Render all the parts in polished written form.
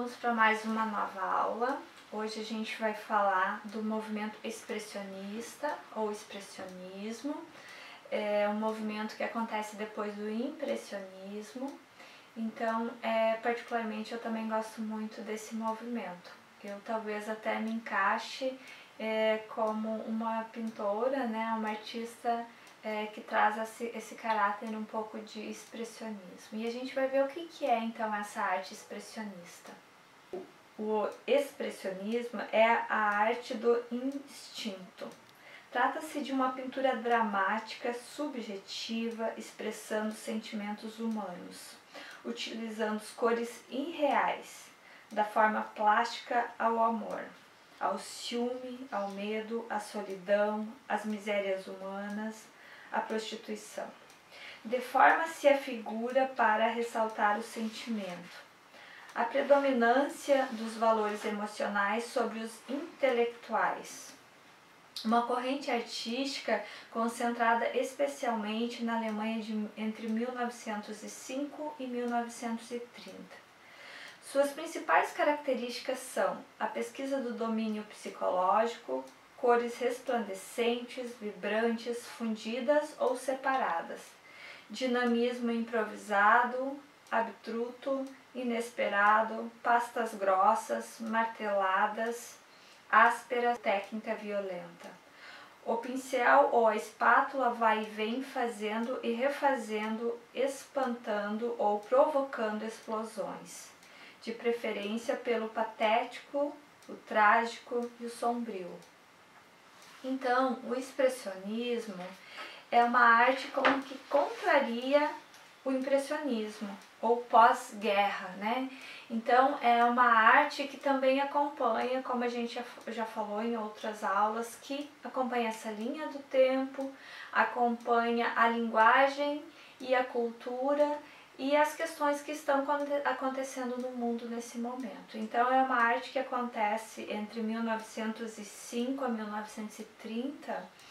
vamos para mais uma nova aula. Hoje a gente vai falar do movimento expressionista ou expressionismo. É um movimento que acontece depois do impressionismo. Então, particularmente, eu também gosto muito desse movimento. Eu talvez até me encaixe como uma pintora, né, uma artista que traz esse caráter um pouco de expressionismo. E a gente vai ver o que é então essa arte expressionista. O expressionismo é a arte do instinto. Trata-se de uma pintura dramática, subjetiva, expressando sentimentos humanos, utilizando cores irreais, da forma plástica ao amor, ao ciúme, ao medo, à solidão, às misérias humanas, à prostituição. Deforma-se a figura para ressaltar o sentimento, a predominância dos valores emocionais sobre os intelectuais. Uma corrente artística concentrada especialmente na Alemanha entre 1905 e 1930. Suas principais características são a pesquisa do domínio psicológico, cores resplandecentes, vibrantes, fundidas ou separadas, dinamismo improvisado, abstruto, inesperado, pastas grossas, marteladas, áspera, técnica violenta. O pincel ou a espátula vai e vem fazendo e refazendo, espantando ou provocando explosões, de preferência pelo patético, o trágico e o sombrio. Então, o expressionismo é uma arte que contraria o impressionismo, ou pós-guerra, né? Então, é uma arte que também acompanha, como a gente já falou em outras aulas, que acompanha essa linha do tempo, acompanha a linguagem e a cultura e as questões que estão acontecendo no mundo nesse momento. Então, é uma arte que acontece entre 1905 a 1930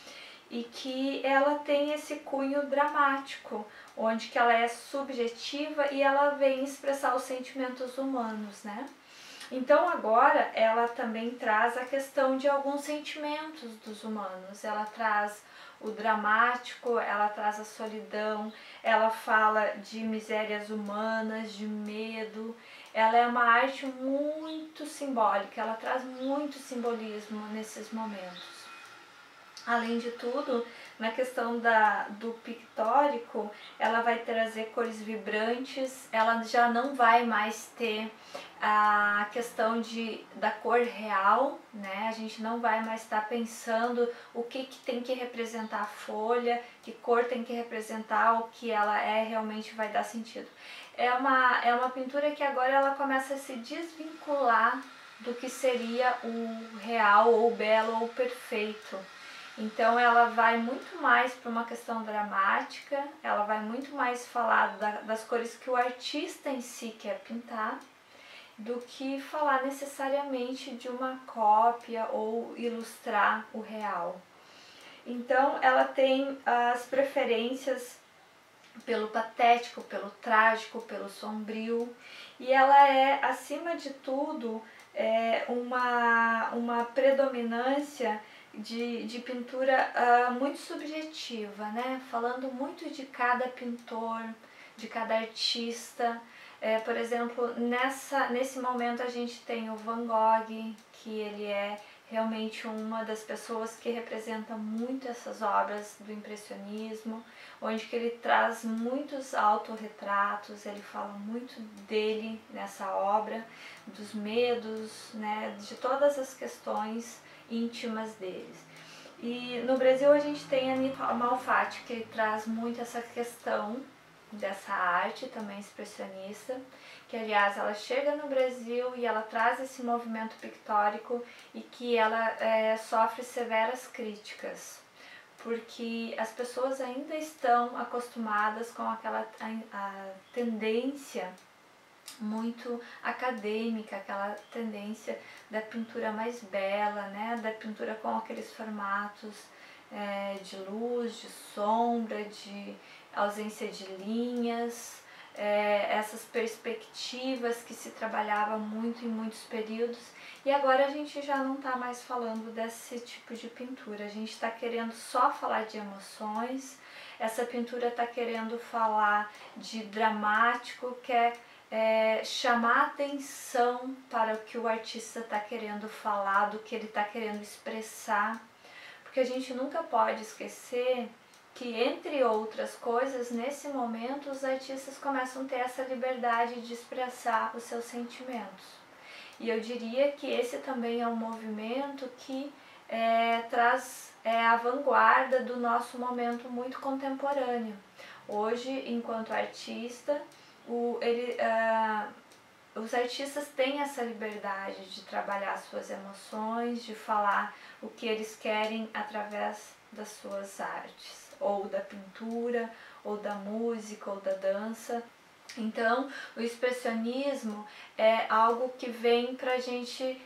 e que ela tem esse cunho dramático, onde que ela é subjetiva e ela vem expressar os sentimentos humanos, né? Então agora ela também traz a questão de alguns sentimentos dos humanos, ela traz o dramático, ela traz a solidão, ela fala de misérias humanas, de medo. Ela é uma arte muito simbólica, ela traz muito simbolismo nesses momentos. Além de tudo, na questão do pictórico, ela vai trazer cores vibrantes, ela já não vai mais ter a questão da cor real, né? A gente não vai mais estar pensando o que tem que representar a folha, que cor tem que representar, o que ela realmente vai dar sentido. É uma pintura que agora ela começa a se desvincular do que seria o real, ou o belo, ou o perfeito. Então ela vai muito mais para uma questão dramática, ela vai muito mais falar das cores que o artista em si quer pintar, do que falar necessariamente de uma cópia ou ilustrar o real. Então ela tem as preferências pelo patético, pelo trágico, pelo sombrio, e ela é, acima de tudo, uma predominância de pintura muito subjetiva, né? Falando muito de cada pintor, de cada artista. Por exemplo, nesse momento a gente tem o Van Gogh, que ele é realmente uma das pessoas que representa muito essas obras do impressionismo, onde que ele traz muitos autorretratos, ele fala muito dele nessa obra, dos medos, né, de todas as questões íntimas deles. E no Brasil a gente tem a Anita Malfatti, que traz muito essa questão dessa arte também expressionista, que aliás ela chega no Brasil e ela traz esse movimento pictórico e que ela sofre severas críticas, porque as pessoas ainda estão acostumadas com aquela a tendência muito acadêmica, aquela tendência da pintura mais bela, né? Da pintura com aqueles formatos de luz, de sombra, de ausência de linhas, essas perspectivas que se trabalhava muito em muitos períodos, e agora a gente já não está mais falando desse tipo de pintura, a gente está querendo só falar de emoções, essa pintura está querendo falar de dramático, quer chamar atenção para o que o artista está querendo falar, do que ele está querendo expressar, porque a gente nunca pode esquecer que, entre outras coisas, nesse momento os artistas começam a ter essa liberdade de expressar os seus sentimentos. E eu diria que esse também é um movimento que traz a vanguarda do nosso momento muito contemporâneo. Hoje, enquanto artista, os artistas têm essa liberdade de trabalhar suas emoções, de falar o que eles querem através das suas artes, ou da pintura, ou da música, ou da dança. Então, o expressionismo é algo que vem para a gente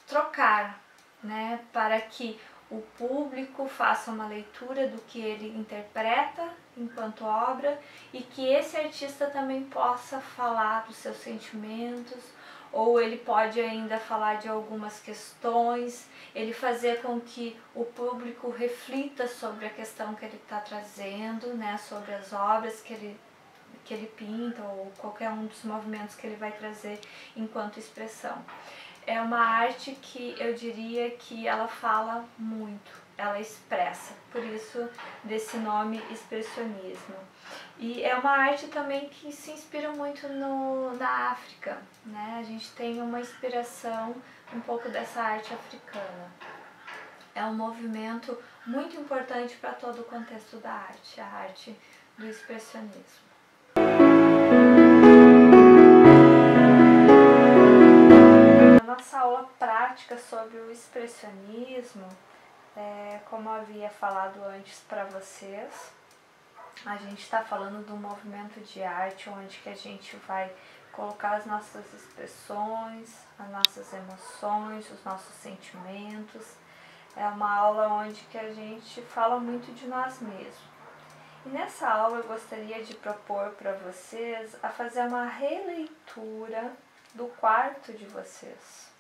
trocar, né, para que o público faça uma leitura do que ele interpreta enquanto obra e que esse artista também possa falar dos seus sentimentos, ou ele pode ainda falar de algumas questões, ele fazer com que o público reflita sobre a questão que ele está trazendo, né, sobre as obras que ele pinta ou qualquer um dos movimentos que ele vai trazer enquanto expressão. É uma arte que eu diria que ela fala muito, ela expressa, por isso desse nome expressionismo. E é uma arte também que se inspira muito na África, né? A gente tem uma inspiração um pouco dessa arte africana. É um movimento muito importante para todo o contexto da arte, a arte do expressionismo. Nossa aula prática sobre o expressionismo, como eu havia falado antes para vocês, a gente está falando de um movimento de arte onde que a gente vai colocar as nossas expressões, as nossas emoções, os nossos sentimentos. É uma aula onde que a gente fala muito de nós mesmos. E nessa aula eu gostaria de propor para vocês a fazer uma releitura do quarto de vocês.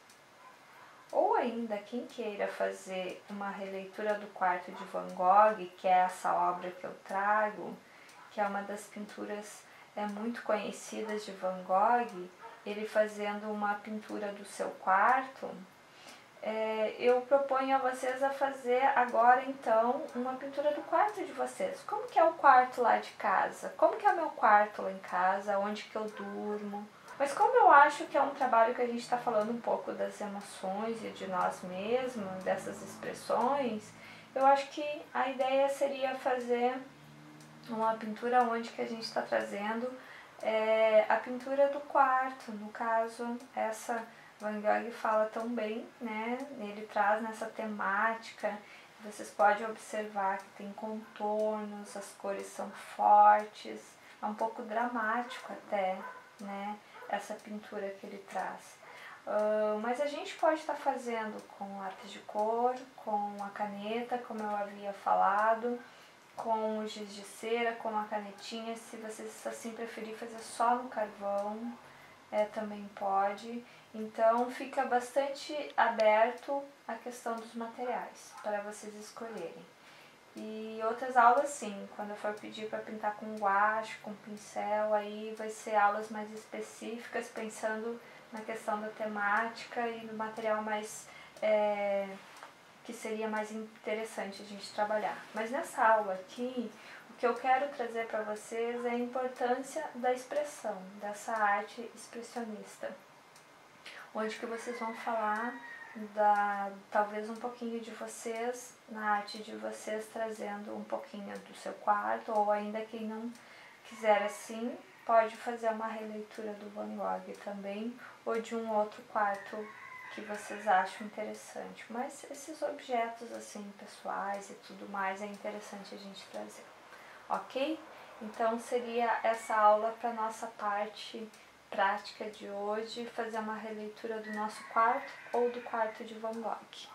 Ou ainda, quem queira fazer uma releitura do quarto de Van Gogh, que é essa obra que eu trago, que é uma das pinturas muito conhecidas de Van Gogh, ele fazendo uma pintura do seu quarto, eu proponho a vocês a fazer agora então uma pintura do quarto de vocês. Como que é o quarto lá de casa? Como que é o meu quarto lá em casa? Onde que eu durmo? Mas como eu acho que é um trabalho que a gente está falando um pouco das emoções e de nós mesmos, dessas expressões, eu acho que a ideia seria fazer uma pintura onde que a gente está trazendo a pintura do quarto. No caso, essa Van Gogh fala tão bem, né? Ele traz nessa temática, vocês podem observar que tem contornos, as cores são fortes, é um pouco dramático até, né? Essa pintura que ele traz. Mas a gente pode estar fazendo com lápis de cor, com a caneta, como eu havia falado, com o giz de cera, com a canetinha. Se vocês assim preferirem fazer só no carvão, também pode. Então fica bastante aberto a questão dos materiais para vocês escolherem. E outras aulas sim, quando eu for pedir para pintar com guache, com pincel, aí vai ser aulas mais específicas, pensando na questão da temática e do material mais que seria mais interessante a gente trabalhar. Mas nessa aula aqui, o que eu quero trazer para vocês é a importância da expressão, dessa arte expressionista, onde que vocês vão falar talvez um pouquinho de vocês, na arte de vocês, trazendo um pouquinho do seu quarto, ou ainda quem não quiser assim, pode fazer uma releitura do Van Gogh também, ou de um outro quarto que vocês acham interessante. Mas esses objetos assim pessoais e tudo mais é interessante a gente trazer, ok? Então seria essa aula para nossa parte prática de hoje, fazer uma releitura do nosso quarto ou do quarto de Van Gogh.